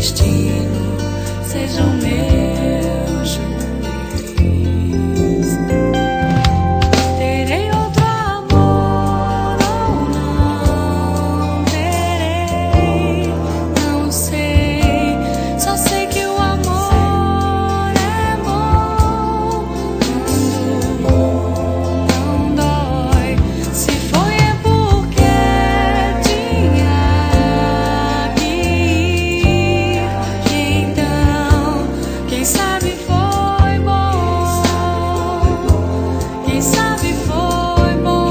destino seja o meu juiz. Terei outro amor ou não terei, não sei. Só sei que o amor é bom quando não dói. Se foi é porque tinha que ir. Então, quem sabe foi bom. Quem sabe foi bom.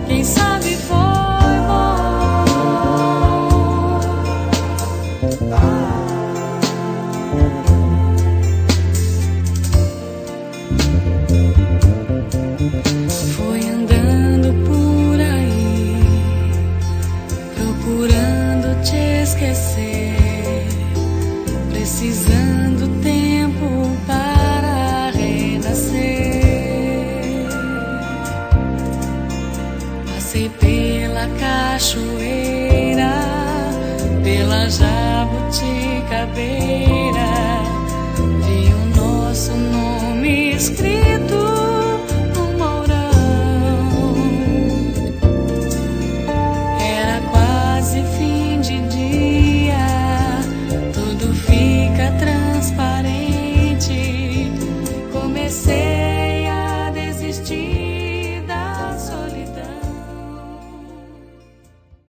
Quem sabe foi bom. Foi andando por aí, procurando te esquecer, precisando tempo para renascer. Passei pela cachoeira, pela jabuticabeira, vi o nosso nome escrito